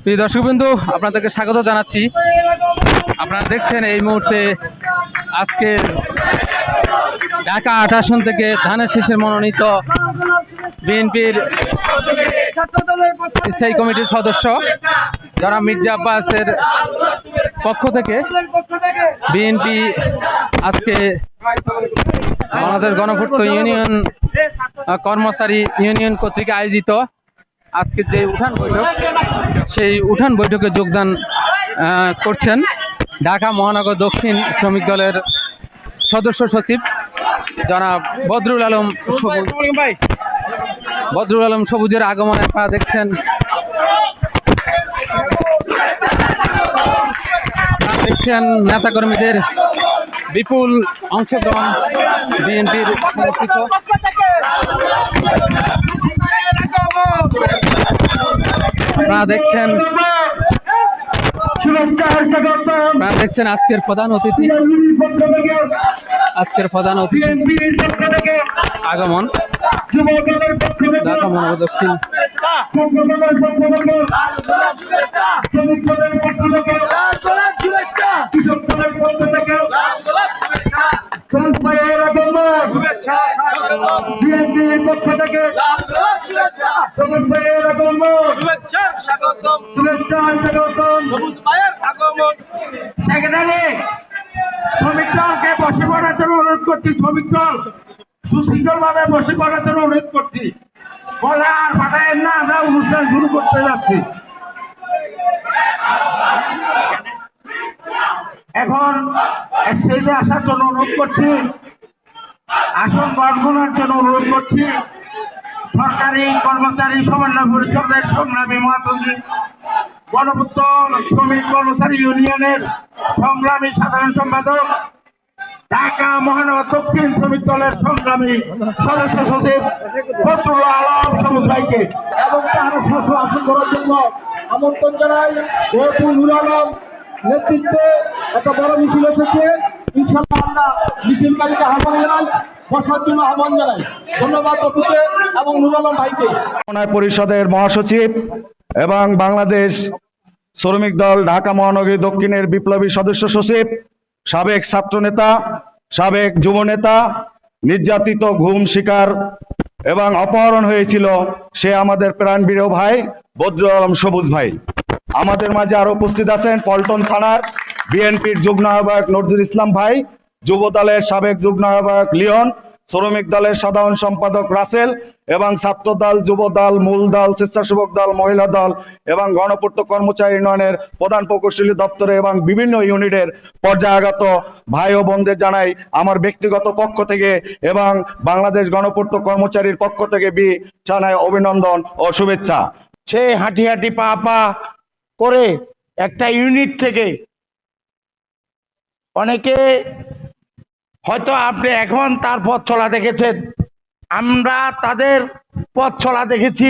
প্রিয় দর্শকবৃন্দ, আপনাদেরকে স্বাগত জানাচ্ছি। আপনারা দেখছেন এই মুহূর্তে আজকে ঢাকা ৮ আসন থেকে ধানের শীষে মনোনীত বিএনপির স্থায়ী কমিটির সদস্য জনাব মির্জা আব্বাসের পক্ষ থেকে বিএনপি আজকে আমাদের গণপূর্ত ইউনিয়ন কর্মচারী ইউনিয়ন কর্তৃক আয়োজিত আজকে যে উঠান বৈঠক, সেই উঠান বৈঠকে যোগদান করছেন ঢাকা মহানগর দক্ষিণ শ্রমিক দলের সদস্য সচিব জনাব বদরুল আলম সবুজের আগমন আপনারা দেখছেন। নেতাকর্মীদের বিপুল অংশগ্রহণ বিএনপির সমর্থিত। আপনারা দেখছেন আজকের প্রধান অতিথি আগমন ঢাকা মহানগর দক্ষিণ শ্রমিক দলকে বসে পড়ার জন্য অনুরোধ করছি। শ্রমিক দল সুশৃঙ্খল ভাবে বসে পড়ার জন্য অনুরোধ করছি। বলে আর পাঠায় না, আমরা অনুষ্ঠান শুরু করতে যাচ্ছি। এখন স্টেজে আসার জন্য অনুরোধ করছি, আসন বর্ণনার জন্য অনুরোধ করছি। সরকারি কর্মচারী সমন্বয় পরিষদের সংগ্রামী মহাসচিব, গণপূর্ত শ্রমিক কর্মচারী ইউনিয়নের সংগ্রামী সাধারণ সম্পাদক, ঢাকা মহানগর দক্ষিণ শ্রমিক দলের সংগ্রামী সদস্য সচিব বদরুল আলম সবুজ ভাইকে এবং তার আসন করার জন্য আমন্ত্রণ জানাই। নুর আলম নেতৃত্বে একটা বড় মিছিল এসেছে। ইনশাআল্লাহ আমরা মিছিলকারীকে আহ্বান জানাই, বসার জন্য আহ্বান জানাই। ধন্যবাদ অফিসে এবং নুর আলম ভাইকে। পরিষদের মহাসচিব এবং বাংলাদেশ শ্রমিক দল ঢাকা মহানগরী দক্ষিণের বিপ্লবী সদস্য সচিব, সাবেক ছাত্র নেতা, সাবেক যুব নেতা, নির্যাতিত, ঘুম শিকার এবং অপহরণ হয়েছিল সে আমাদের প্রাণপ্রিয় ভাই বদরুল আলম সবুজ ভাই। আমাদের মাঝে আরো উপস্থিত আছেন পল্টন থানার বিএনপির যুগ্ম আহ্বায়ক নজরুল ইসলাম ভাই, যুব দলের সাবেক যুগ্ম আহ্বায়ক লিওন, শ্রমিক দলের সাধারণ সম্পাদক রাসেল এবং ছাত্র দল, যুব দল, মূল দল, স্বেচ্ছাসেবক দল, মহিলা দল এবং গণপূর্ত কর্মচারী ইউনিয়নের প্রধান প্রকৌশলী দপ্তরে এবং বিভিন্ন ইউনিটের পর্যায়গত ভাই ও বোনদের জানাই আমার ব্যক্তিগত পক্ষ থেকে এবং বাংলাদেশ গণপূর্ত কর্মচারীর পক্ষ থেকে জানাই অভিনন্দন ও শুভেচ্ছা। সে হাঁটি হাঁটি পা পা করে একটা ইউনিট থেকে অনেকে হয়তো আপনি এখন তার পথ চলা দেখেছেন, আমরা তাদের পথ চলা দেখেছি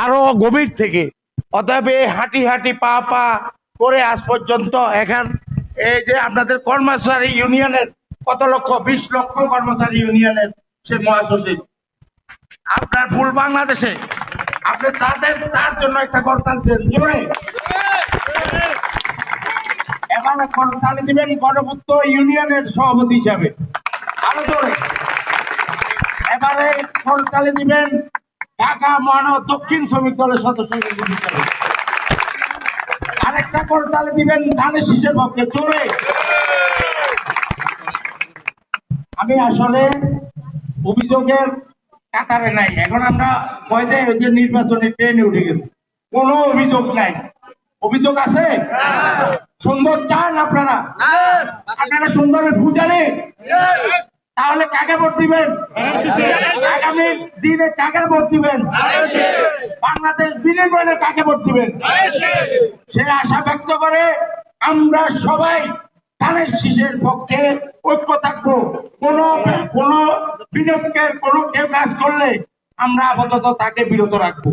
আরো গভীর থেকে। অতএব হাঁটি হাঁটি পা পা করে আজ পর্যন্ত এখন এই যে আপনাদের কর্মচারী ইউনিয়নের কত লক্ষ, 20 লক্ষ কর্মচারী ইউনিয়নের সে মহাসচিব, আপনার ফুল বাংলাদেশে আপনি তার জন্য একটা করতালছেন জোরে। এবার করতালি দিবেন গণপূর্ত ইউনিয়নের সভাপতি হিসাবে, আরো জোরে। এবারে করতালি দিবেন ঢাকা মহানগর দক্ষিণ শ্রমিক দলের সদস্য হিসাবে, আরেকটা করতালি দিবেন ধানের শীষের পক্ষে, জোরে। আমি আসলে অভিযোগের কাতারে নাই, এখন আমরা কয়দে যে নির্বাচনে ট্রেনে উঠে গেছি, কোনো অভিযোগ নাই। অভিযোগ আছে? সুন্দর চান আপনারা? আপনারা সুন্দরের পূজারে, তাহলে কাকে ভোট দিবেন? আগামী দিনে কাকে ভোট দিবেন? বাংলাদেশ বিনিময়ে কাকে ভোট দিবেন? সে আশা ব্যক্ত করে আমরা সবাই ধানের শীষের পক্ষে ঐক্য থাকবো। কোন বিনিয়োগের কোন কেউ কাজ করলে আমরা আপাতত তাকে বিরত রাখবো।